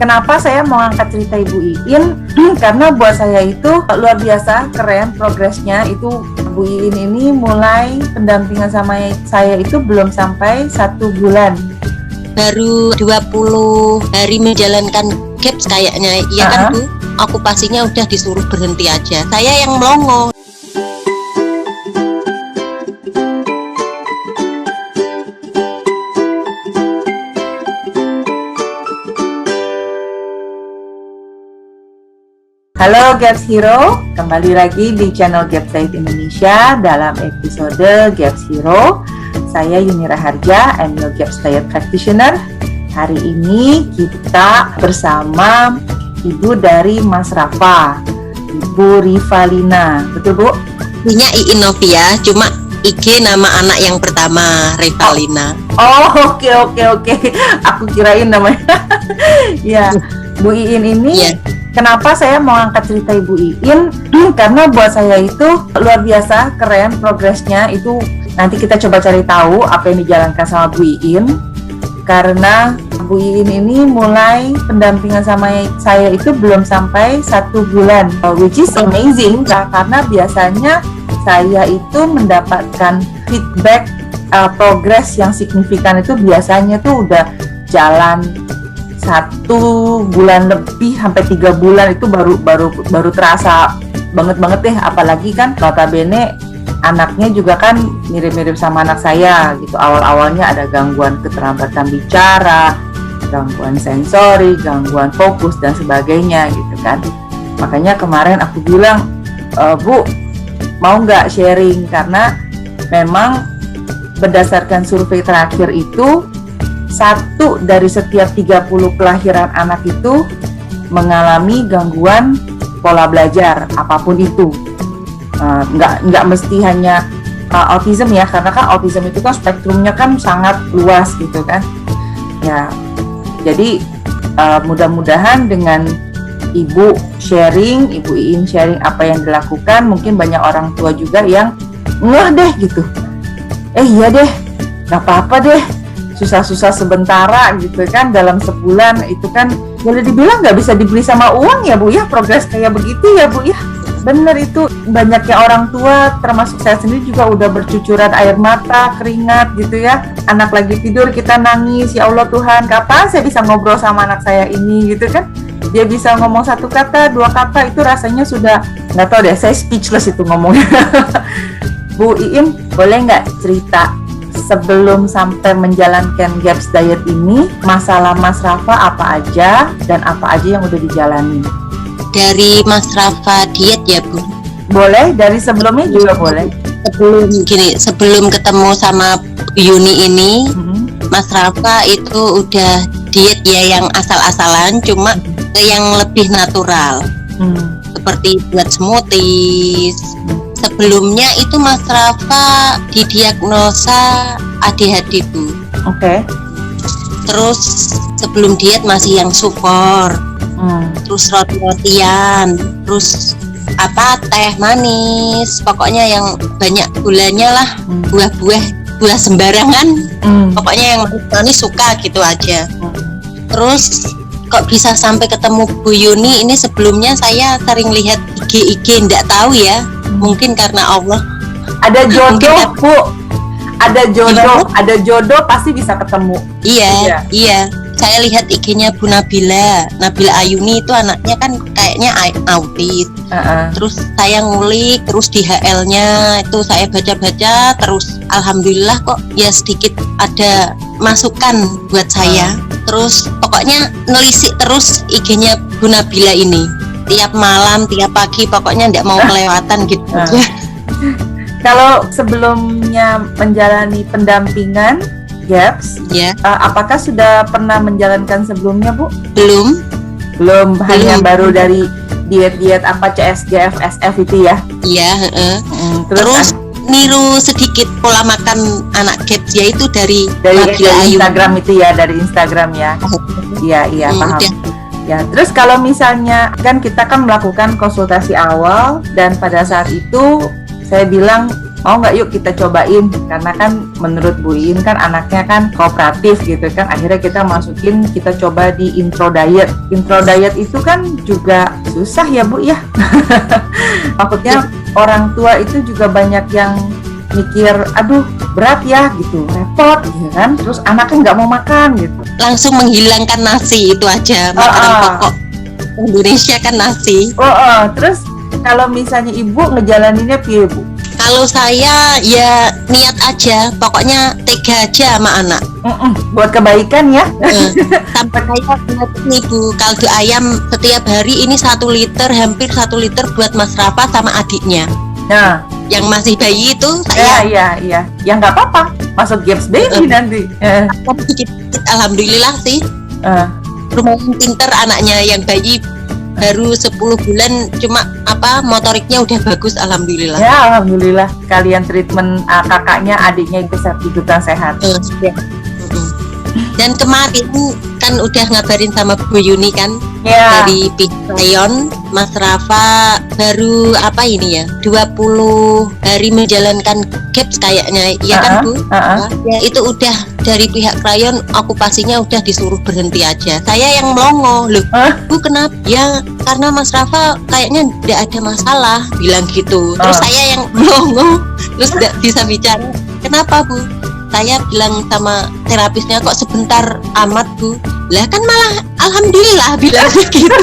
Kenapa saya mau angkat cerita Ibu Iin? Karena buat saya itu luar biasa, keren progresnya. Itu Bu Iin ini mulai pendampingan sama saya itu belum sampai 1 bulan. Baru 20 hari menjalankan GAPS kayaknya, iya kan Bu? Okupasinya udah disuruh berhenti aja. Saya yang melongo. Halo GAPS Hero, kembali lagi di channel GAPS Diet Indonesia dalam episode GAPS Hero. Saya Yuni Raharja, I'm your GAPS Diet Practitioner. Hari ini kita bersama ibu dari Mas Rafa, Ibu Rivalina, betul Bu? Punya Iin Novia, cuma IG nama anak yang pertama, Rivalina. Oh, oke. Aku kirain namanya. Ya, Bu Iin ini. Yeah. Kenapa saya mau angkat cerita Ibu Iin? Karena buat saya itu luar biasa, keren progresnya. Itu nanti kita coba cari tahu apa yang dijalankan sama Bu Iin. Karena Bu Iin ini mulai pendampingan sama saya itu belum sampai 1 bulan, which is amazing. Karena biasanya saya itu mendapatkan feedback progres yang signifikan itu biasanya tuh udah jalan 1 bulan lebih sampai 3 bulan itu baru terasa banget deh. Apalagi kan notabene anaknya juga kan mirip-mirip sama anak saya gitu. Awalnya ada gangguan keterlambatan bicara, gangguan sensori, gangguan fokus dan sebagainya gitu kan. Makanya kemarin aku bilang, Bu, mau nggak sharing? Karena memang berdasarkan survei terakhir itu 1 dari setiap 30 kelahiran anak itu mengalami gangguan pola belajar apapun itu. Nggak mesti hanya autism ya, karena kan autism itu kan spektrumnya kan sangat luas gitu kan. Ya, jadi mudah-mudahan dengan Ibu Iin sharing apa yang dilakukan, mungkin banyak orang tua juga yang ngeh deh gitu. Iya deh, nggak apa-apa deh. Susah-susah sementara gitu kan, dalam sebulan itu kan boleh dibilang nggak bisa dibeli sama uang ya Bu ya, progres kayak begitu ya Bu ya. Bener, itu banyaknya orang tua termasuk saya sendiri juga udah bercucuran air mata, keringat gitu ya. Anak lagi tidur kita nangis, ya Allah Tuhan, kapan saya bisa ngobrol sama anak saya ini gitu kan. Dia bisa ngomong 1 kata, 2 kata, itu rasanya sudah nggak tahu deh, saya speechless itu ngomongnya. Bu Iin, boleh nggak cerita sebelum sampai menjalankan GAPS Diet ini, masalah Mas Rafa apa aja dan apa aja yang udah dijalani? Dari Mas Rafa diet ya Bu? Boleh, dari sebelumnya juga boleh. Sebelum ketemu sama Bu Yuni ini, Mas Rafa itu udah diet ya yang asal-asalan, cuma yang lebih natural, seperti buat smoothies. Sebelumnya itu Mas Rafa didiagnosa ADHD Bu. Oke. Terus sebelum diet masih yang sukor, terus roti-rotian, terus teh manis, pokoknya yang banyak gulanya lah, buah sembarangan, pokoknya yang manis suka gitu aja. Terus kok bisa sampai ketemu Bu Yuni ini? Sebelumnya saya sering lihat IG, nggak tahu ya. Mungkin karena Allah. Ada jodoh Bu. Ada jodoh pasti bisa ketemu. Iya. Saya lihat IG-nya Bu Nabila Ayuni, itu anaknya kan kayaknya autis. Terus saya ngulik, terus di HL-nya itu saya baca-baca, terus alhamdulillah kok ya sedikit ada masukan buat saya. Terus pokoknya nelisik terus IG-nya Bu Nabila ini. Tiap malam, tiap pagi, pokoknya tidak mau kelewatan gitu aja. Kalau sebelumnya menjalani pendampingan GAPS, apakah sudah pernah menjalankan sebelumnya Bu? Belum, hanya baru dari diet-diet CSG, FSF itu ya? Iya. Terus niru sedikit pola makan anak GAPS, yaitu dari Instagram itu ya, dari Instagram ya. Iya, paham. Ya, terus kalau misalnya kan kita kan melakukan konsultasi awal, dan pada saat itu saya bilang mau nggak yuk kita cobain, karena kan menurut Bu Iin kan anaknya kan kooperatif gitu kan, akhirnya kita masukin, kita coba di intro diet. Intro diet itu kan juga susah ya Bu ya. Maksudnya orang tua itu juga banyak yang mikir, aduh berat ya gitu, repot gitu kan, terus anaknya nggak mau makan gitu, langsung menghilangkan nasi itu aja, makanan pokok Indonesia kan nasi. Terus kalau misalnya ibu ngejalaninnya piye Bu? Kalau saya ya niat aja, pokoknya tega aja sama anak. Buat kebaikan ya. Sampai saya nih Bu, kaldu ayam setiap hari ini 1 liter, hampir 1 liter buat Mas Rafa sama adiknya. Nah, yang masih bayi itu saya. Iya. Ya nggak apa-apa, masuk gaps baby nanti. Alhamdulillah sih. Lumayan pinter anaknya, yang bayi baru 10 bulan, cuma motoriknya udah bagus, alhamdulillah. Ya alhamdulillah, kalian treatment kakaknya, adiknya itu ikutan sehat. Dan kemarin kan udah ngabarin sama Bu Yuni kan, dari Pikrayon, Mas Rafa baru 20 hari menjalankan gaps kayaknya, iya kan Bu? Ya itu udah dari pihak krayon, okupasinya udah disuruh berhenti aja. Saya yang melongo, loh Bu kenapa? Ya karena Mas Rafa kayaknya tidak ada masalah, bilang gitu. Terus saya yang melongo, terus tidak bisa bicara. Kenapa Bu? Saya bilang sama terapisnya, kok sebentar amat Bu? Lah kan malah alhamdulillah bilang begitu.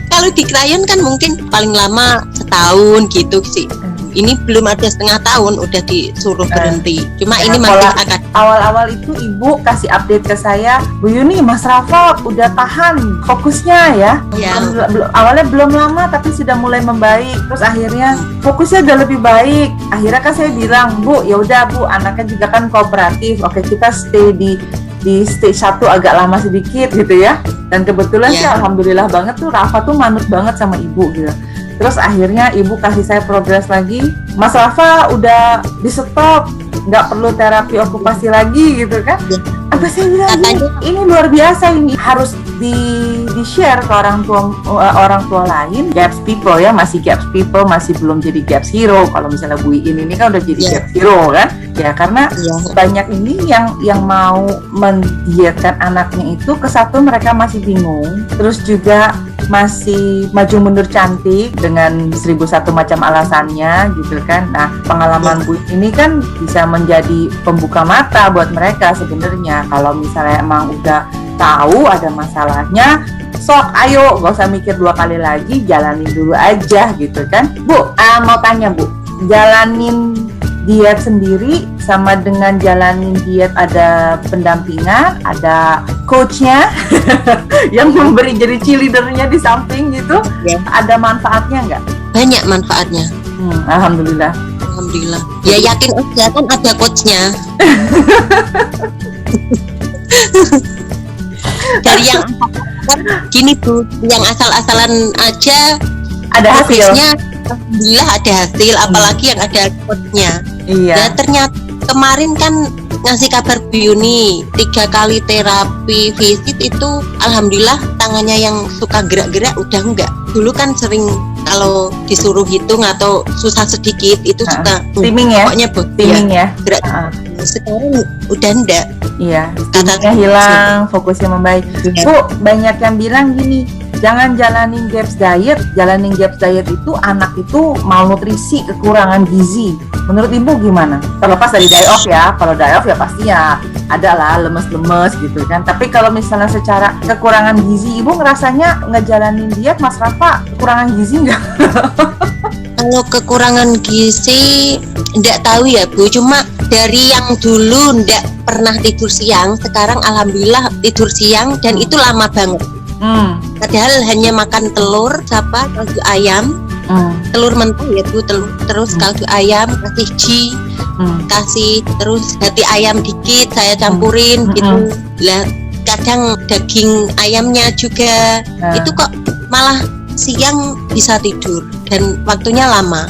Kalau di krayon kan mungkin paling lama setahun gitu sih. Ini belum ada setengah tahun udah disuruh berhenti. Cuma ini masih akan. Awal-awal itu ibu kasih update ke saya, Bu Yuni, Mas Rafa udah tahan fokusnya ya. Awalnya belum lama tapi sudah mulai membaik. Terus akhirnya fokusnya udah lebih baik. Akhirnya kan saya bilang, Bu, ya udah Bu, anaknya juga kan kooperatif. Oke, kita stay di stage 1 agak lama sedikit gitu ya. Dan kebetulan sih alhamdulillah banget tuh Rafa tuh manut banget sama ibu gitu. Terus akhirnya ibu kasih saya progres lagi, Mas Rafa udah di stop, nggak perlu terapi okupasi lagi gitu kan. Apa saya bilang ini luar biasa, ini harus di share ke orang tua lain. Gaps people ya, masih gaps people, masih belum jadi gaps hero. Kalau misalnya Bu Iin ini kan udah jadi gaps hero kan ya, karena banyak ini yang mau mendietkan anaknya itu, kesatu mereka masih bingung, terus juga masih maju mundur cantik dengan 1001 macam alasannya gitu kan. Nah, pengalaman Bu ini kan bisa menjadi pembuka mata buat mereka sebenarnya. Kalau misalnya emang udah tahu ada masalahnya, sok ayo, gak usah mikir 2 kali lagi, jalanin dulu aja gitu kan. Bu, mau tanya Bu, jalanin diet sendiri sama dengan jalanin diet ada pendampingan, ada coachnya yang memberi jadi cheerleadernya di samping gitu, ada manfaatnya nggak? Banyak manfaatnya. Alhamdulillah. Ya yakin aja kan ada coachnya. Dari yang gini Bu, yang asal-asalan aja ada hasilnya. Alhamdulillah ada hasil, apalagi yang ada coachnya. Iya. Dan ternyata kemarin kan ngasih kabar Bu Yuni 3 kali terapi fisik itu, alhamdulillah tangannya yang suka gerak-gerak udah enggak. Dulu kan sering kalau disuruh hitung atau susah sedikit itu suka timing ya. Pokoknya timing ya. Gerak. Sekarang udah enggak. Iya, timingnya hilang, fokusnya membaik. Bu, banyak yang bilang gini, jangan jalanin gaps diet. Jalanin gaps diet itu anak itu malnutrisi, kekurangan gizi. Menurut Ibu gimana? Terlepas dari die off ya, kalau die off ya pasti ya ada lah lemes-lemes gitu kan. Tapi kalau misalnya secara kekurangan gizi, Ibu ngerasanya ngejalanin diet Mas Rafa kekurangan gizi nggak? Kalau kekurangan gizi nggak tahu ya Bu, cuma dari yang dulu nggak pernah tidur siang, sekarang alhamdulillah tidur siang dan itu lama banget. Padahal hanya makan telur, kaldu ayam, telur mentah ya Bu, terus kaldu ayam, kasih ghee, kasih terus hati ayam dikit saya campurin gitu. Lah kadang daging ayamnya juga, itu kok malah siang bisa tidur dan waktunya lama.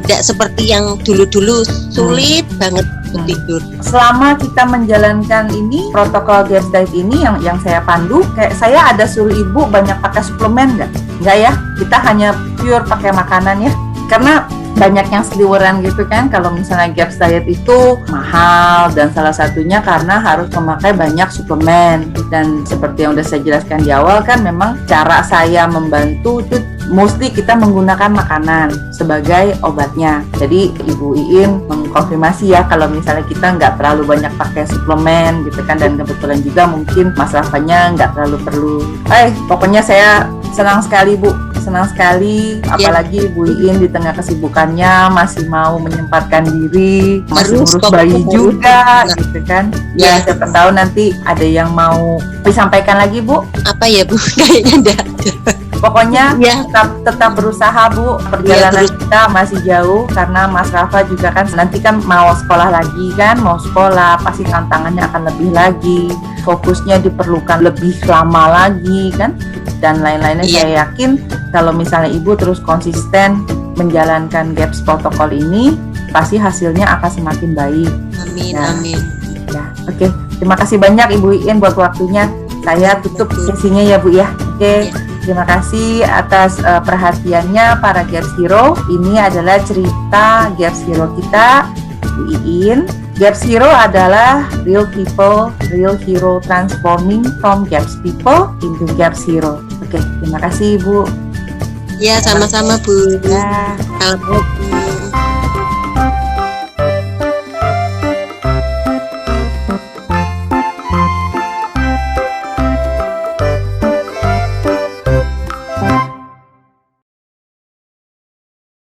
Tidak seperti yang dulu-dulu sulit banget tidur. Selama kita menjalankan ini protokol gaps diet ini yang saya pandu, kayak saya ada suruh ibu banyak pakai suplemen nggak ya, kita hanya pure pakai makanan ya, karena banyak yang seliweran gitu kan kalau misalnya GAPS diet itu mahal, dan salah satunya karena harus memakai banyak suplemen. Dan seperti yang udah saya jelaskan di awal kan, memang cara saya membantu itu mostly kita menggunakan makanan sebagai obatnya. Jadi Ibu Iin mengkonfirmasi ya kalau misalnya kita nggak terlalu banyak pakai suplemen gitu kan, dan kebetulan juga mungkin Mas Rafanya nggak terlalu perlu. Pokoknya saya senang sekali Bu, senang sekali, apalagi Bu Iin di tengah kesibukannya masih mau menyempatkan diri, masih ngurus bayi juga gitu kan. Ya siapa tahu nanti ada yang mau disampaikan lagi Bu. Apa ya Bu? Kayaknya enggak. Pokoknya tetap berusaha Bu, perjalanan kita masih jauh karena Mas Rafa juga kan nanti kan mau sekolah lagi kan, mau sekolah pasti tantangannya akan lebih lagi, fokusnya diperlukan lebih lama lagi kan, dan lain-lainnya. Saya yakin kalau misalnya Ibu terus konsisten menjalankan GAPS protokol ini, pasti hasilnya akan semakin baik. Amin, amin. Ya, oke. Terima kasih banyak Ibu Iin buat waktunya. Saya tutup sesinya ya Bu ya. Oke. Terima kasih atas perhatiannya para GAPS Hero. Ini adalah cerita GAPS Hero kita, Bu Iin. GAPS Hero adalah real people, real hero transforming from GAPS people into GAPS Hero. Oke, terima kasih Bu. Ya, sama-sama Bu. Ya. Salam.